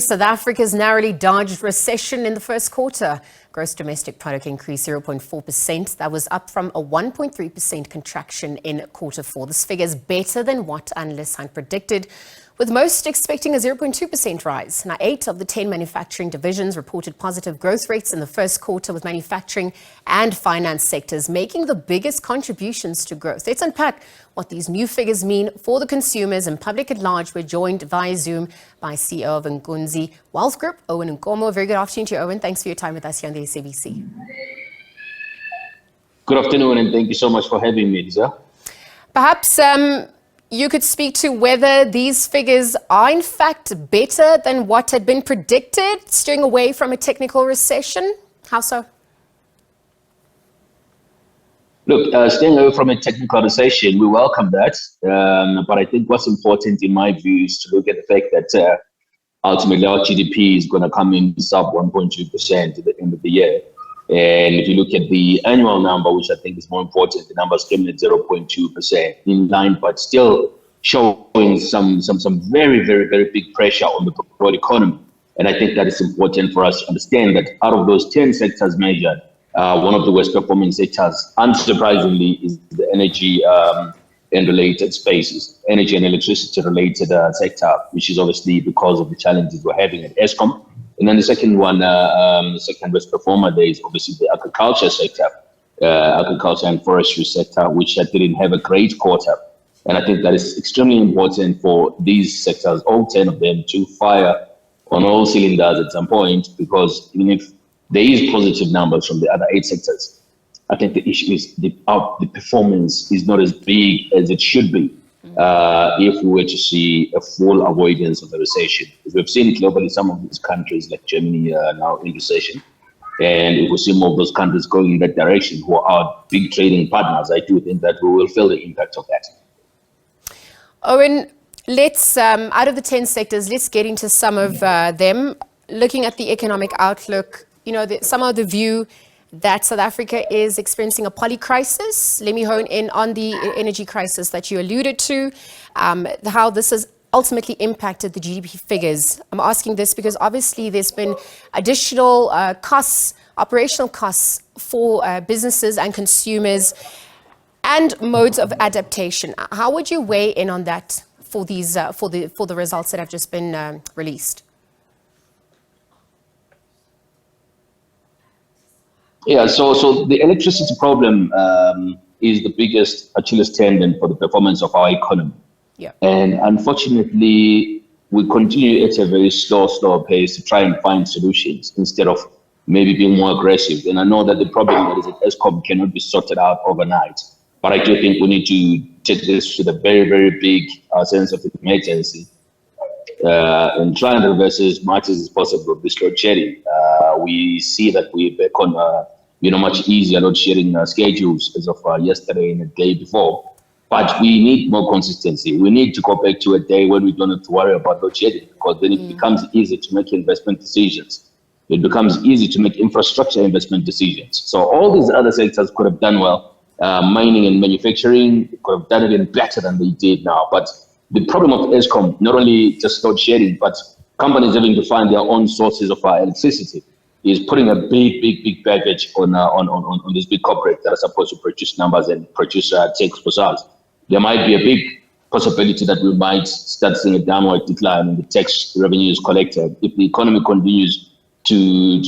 South Africa's narrowly dodged recession in the first quarter. Gross domestic product increased 0.4%. That was up from a 1.3% contraction in quarter four. This figure is better than what analysts had predicted, with most expecting a 0.2% rise. Now, 8 of the 10 manufacturing divisions reported positive growth rates in the first quarter, with manufacturing and finance sectors making the biggest contributions to growth. Let's unpack what these new figures mean for the consumers and public at large. We're joined via Zoom by CEO of Inkunzi Wealth Group, Owen Nkomo. Very good afternoon to you, Owen. Thanks for your time with us here on the SABC. Good afternoon, and thank you so much for having me, Lisa. Perhaps you could speak to whether these figures are in fact better than what had been predicted, steering away from a technical recession. How so? Look, staying away from a technical recession, we welcome that. But I think what's important in my view is to look at the fact that ultimately our GDP is going to come in sub 1.2% at the end of the year. And if you look at the annual number, which I think is more important, the numbers came in at 0.2% in line, but still showing some very, very, very big pressure on the broad economy. And I think that is important for us to understand that out of those 10 sectors measured, one of the worst performing sectors, unsurprisingly, is the energy and related spaces, energy and electricity related sector, which is obviously because of the challenges we're having at Eskom. And then the second one, the second best performer there is obviously the agriculture sector, agriculture and forestry sector, which didn't have a great quarter. And I think that is extremely important for these sectors, all 10 of them, to fire on all cylinders at some point, because even if there is positive numbers from the other 8 sectors, I think the issue is the performance is not as big as it should be. If we were to see a full avoidance of the recession. As we've seen globally, some of these countries like Germany are now in recession. And if we see more of those countries going in that direction, who are big trading partners, I do think that we will feel the impact of that. Owen, let's, out of the 10 sectors, let's get into some of them. Looking at the economic outlook, you know, some of the view that South Africa is experiencing a poly-crisis. Let me hone in on the energy crisis that you alluded to, how this has ultimately impacted the GDP figures. I'm asking this because obviously there's been additional costs, operational costs for businesses and consumers and modes of adaptation. How would you weigh in on that for these for the results that have just been released? Yeah, so the electricity problem is the biggest Achilles tendon for the performance of our economy. Yeah. And unfortunately, we continue at a very slow pace to try and find solutions instead of maybe being more aggressive. And I know that the problem that is at Eskom cannot be sorted out overnight, but I do think we need to take this with a very, very big sense of emergency and try and reverse as much as possible this load shedding. We see that we're back on much easier load sharing schedules as of yesterday and the day before. But we need more consistency. We need to go back to a day when we don't have to worry about load shedding, because then it becomes easy to make investment decisions. It becomes easy to make infrastructure investment decisions. So all these other sectors could have done well. Mining and manufacturing could have done it even better than they did now. But the problem of Eskom, not only just load shedding, but companies having to find their own sources of electricity, is putting a big baggage on these big corporates that are supposed to produce numbers and produce takes for us. There might be a big possibility that we might start seeing a downward decline in the tax revenues collected if the economy continues to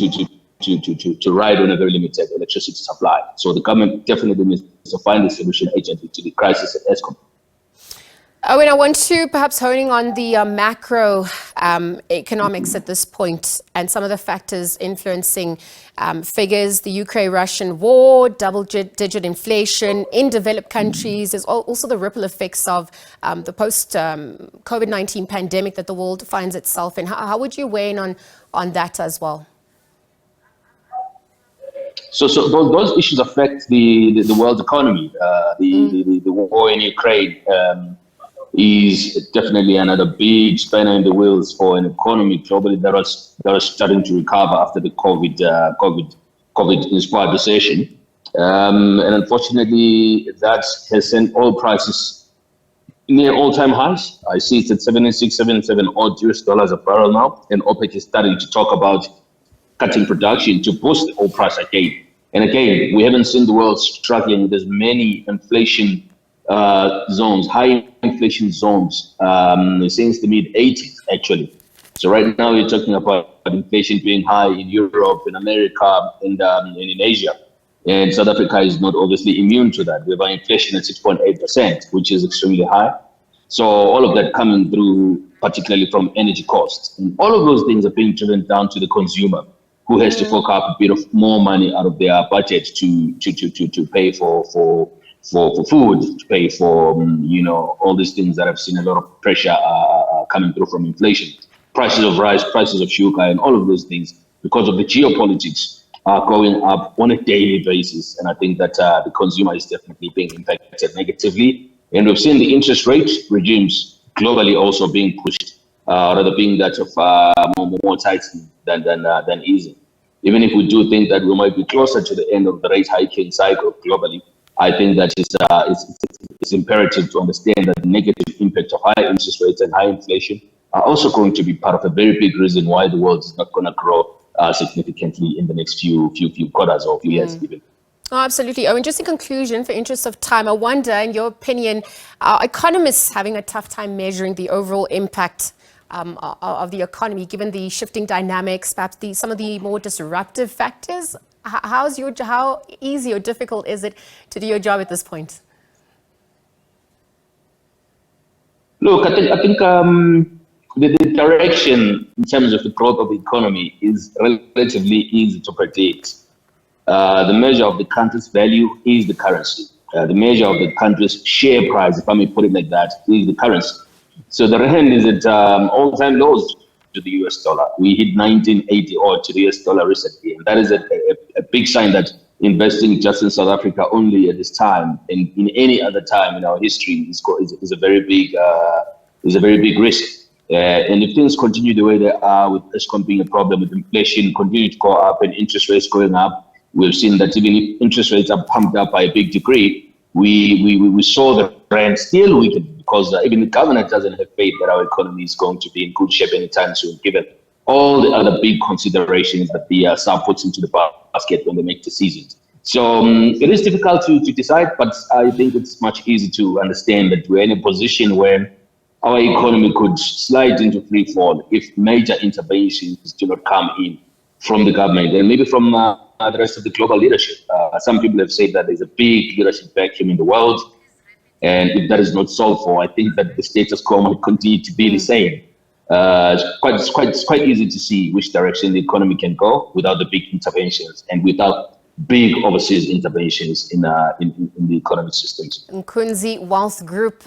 ride on a very limited electricity supply. So the government definitely needs to find a solution urgently to the crisis at Eskom. Owen, I want to perhaps honing on the macro economics at this point and some of the factors influencing figures, the Ukraine-Russian war, double-digit inflation in developed countries. There's also the ripple effects of the post-COVID-19 pandemic that the world finds itself in. How would you weigh in on that as well? So those issues affect the world economy. The war in Ukraine is definitely another big spanner in the wheels for an economy globally that was starting to recover after the COVID-inspired recession. And unfortunately, that has sent oil prices near all-time highs. I see it's at 76, 77 odd US dollars a barrel now, and OPEC is starting to talk about cutting production to boost the oil price again. And again, we haven't seen the world struggling with as many inflation zones, high inflation zones, since the mid-80s, actually. So right now, we're talking about inflation being high in Europe, in America, and in Asia. And South Africa is not obviously immune to that. We have inflation at 6.8%, which is extremely high. So all of that coming through, particularly from energy costs. And all of those things are being driven down to the consumer, who has to fork up a bit of more money out of their budget to pay for food, to pay for all these things that have seen a lot of pressure coming through from inflation. Prices of rice, prices of sugar, and all of those things, because of the geopolitics, are going up on a daily basis. And I think that the consumer is definitely being impacted negatively. And we've seen the interest rate regimes globally also being pushed, rather being that of more tightening than easing. Even if we do think that we might be closer to the end of the rate hiking cycle globally, I think that it's imperative to understand that the negative impact of high interest rates and high inflation are also going to be part of a very big reason why the world is not going to grow significantly in the next few quarters or few years even. Oh, absolutely. Owen, just in conclusion, for interest of time, I wonder, in your opinion, are economists having a tough time measuring the overall impact of the economy, given the shifting dynamics, perhaps some of the more disruptive factors? How easy or difficult is it to do your job at this point? Look, I think the direction in terms of the growth of the economy is relatively easy to predict. The measure of the country's value is the currency. The measure of the country's share price, if I may put it like that, is the currency. So the rand is at all-time lows to the US dollar. We hit 1980 odd to the US dollar recently, and that is a big sign that investing just in South Africa only at this time, and in any other time in our history, is a very big risk. And if things continue the way they are, with Eskom being a problem, with inflation continuing to go up and interest rates going up, we've seen that even if interest rates are pumped up by a big degree, we saw the rand still weaken, because even the government doesn't have faith that our economy is going to be in good shape anytime soon, given all the other big considerations that the SABC puts into the basket when they make decisions. So it is difficult to decide, but I think it's much easier to understand that we're in a position where our economy could slide into free fall if major interventions do not come in from the government and maybe from the rest of the global leadership. Some people have said that there's a big leadership vacuum in the world, and if that is not solved for, I think that the status quo might continue to be the same. It's quite easy to see which direction the economy can go without the big interventions and without big overseas interventions in the economic systems. Inkunzi Wealth Group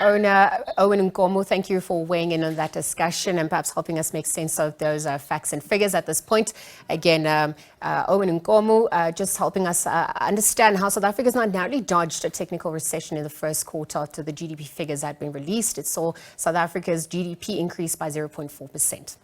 owner Owen Nkomo, thank you for weighing in on that discussion and perhaps helping us make sense of those facts and figures at this point. Again, Owen Nkomo just helping us understand how South Africa has not narrowly dodged a technical recession in the first quarter after the GDP figures had been released. It saw South Africa's GDP increase by 0.4%.